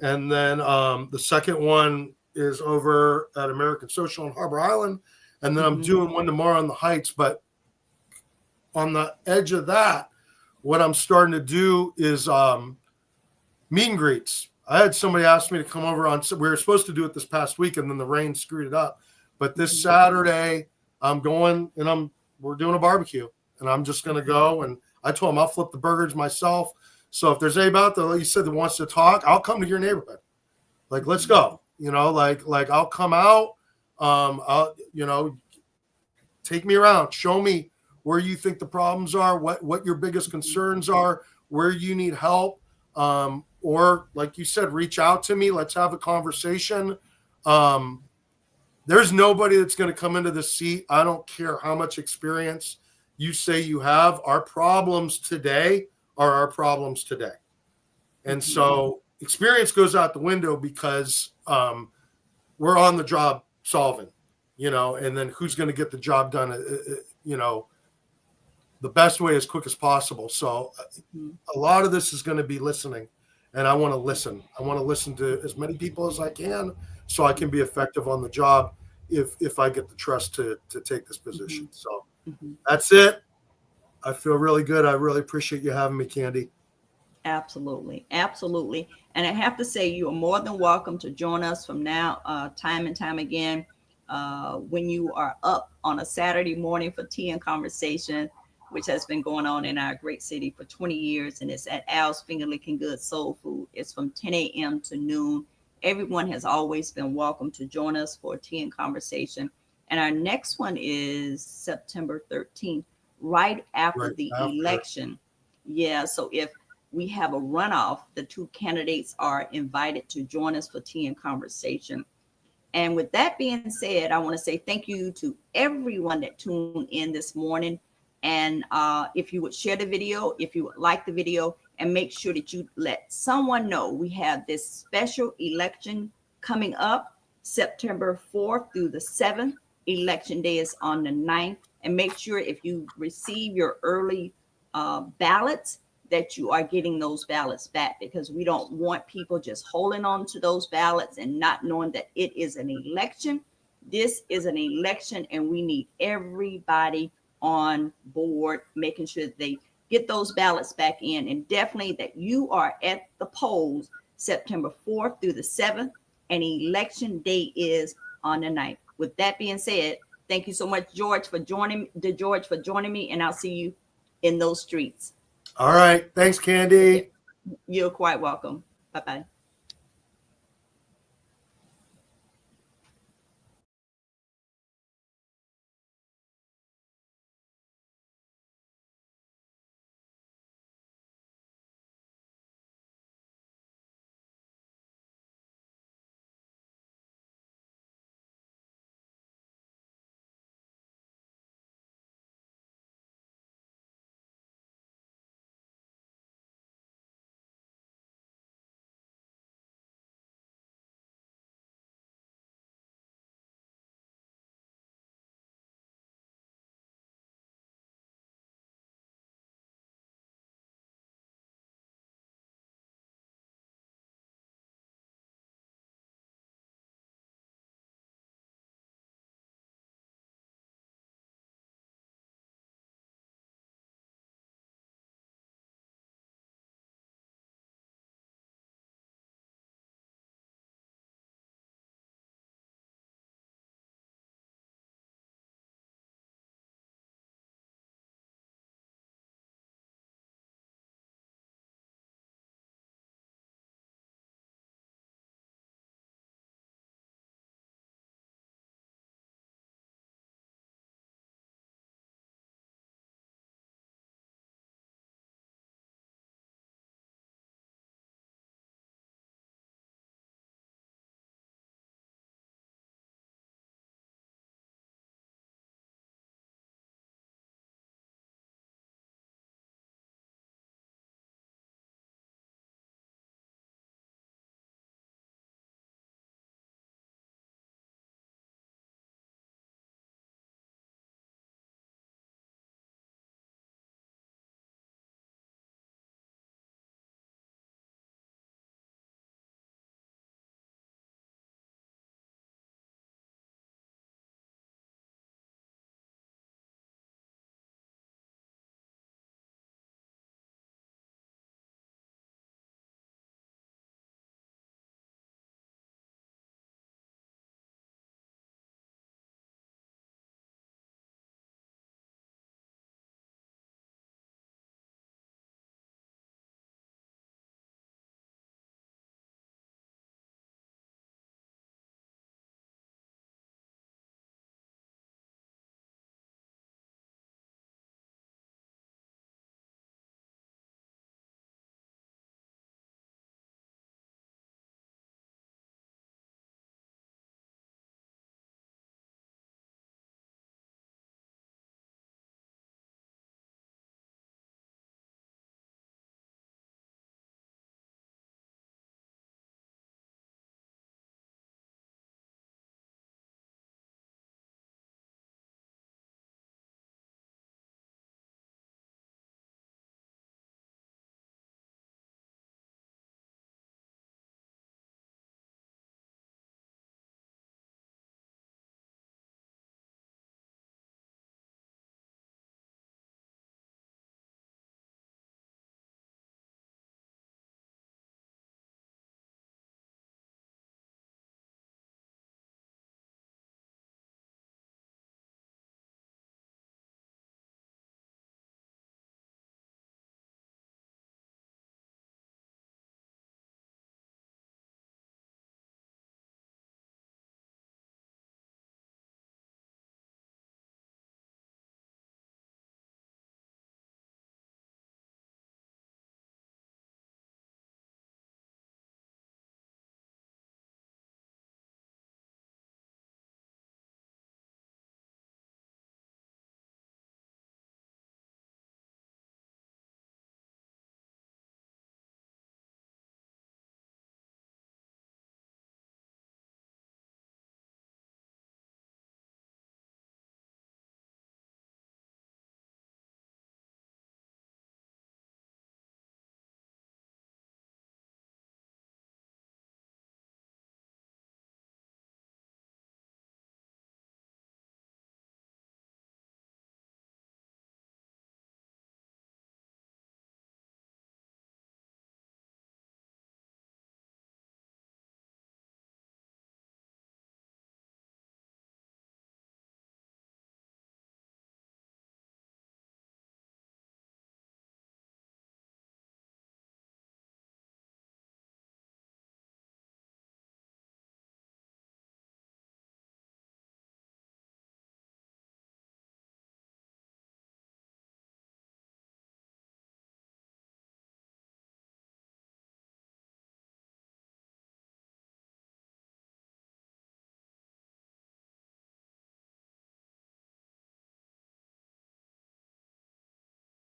B: and then the second one is over at American Social on Harbor Island, and then I'm doing one tomorrow on the Heights. But on the edge of that, what I'm starting to do is meet and greets. I had somebody ask me to come over we were supposed to do it this past week, and then the rain screwed it up. But this Saturday, I'm going and we're doing a barbecue, and I'm just going to go. And I told him I'll flip the burgers myself. So if there's anybody out there, like you said, that wants to talk, I'll come to your neighborhood. Like, let's go. Like I'll come out. You know, take me around, show me where you think the problems are, what your biggest concerns are, where you need help. Or like you said, reach out to me. Let's have a conversation. There's nobody that's going to come into the seat. I don't care how much experience you say you have. Our problems today are our problems today. And so experience goes out the window because we're on the job solving, you know, and then who's going to get the job done, you know, the best way as quick as possible. So a lot of this is going to be listening, and I want to listen. I want to listen to as many people as I can so I can be effective on the job if I get the trust to take this position. So that's it. I feel really good. I really appreciate you having me, Candy.
A: Absolutely. Absolutely. And I have to say, you are more than welcome to join us from now, time and time again, when you are up on a Saturday morning for tea and conversation, which has been going on in our great city for 20 years. And it's at Al's Finger Licking Good Soul Food. It's from 10 a.m. to noon. Everyone has always been welcome to join us for tea and conversation. And our next one is September 13th, right after the election. Yeah. So if we have a runoff, the two candidates are invited to join us for tea and conversation. And with that being said, I want to say thank you to everyone that tuned in this morning. And if you would share the video, if you would like the video, and make sure that you let someone know we have this special election coming up September 4th through the 7th. Election day is on the 9th. And make sure if you receive your early ballots, that you are getting those ballots back, because we don't want people just holding on to those ballots and not knowing that it is an election. This is an election, and we need everybody on board, making sure that they get those ballots back in, and definitely that you are at the polls September 4th through the 7th, and election day is on the 9th. With that being said, thank you so much, DeGeorge, for joining me, and I'll see you in those streets.
B: All right. Thanks, Candy.
A: You're quite welcome. Bye-bye.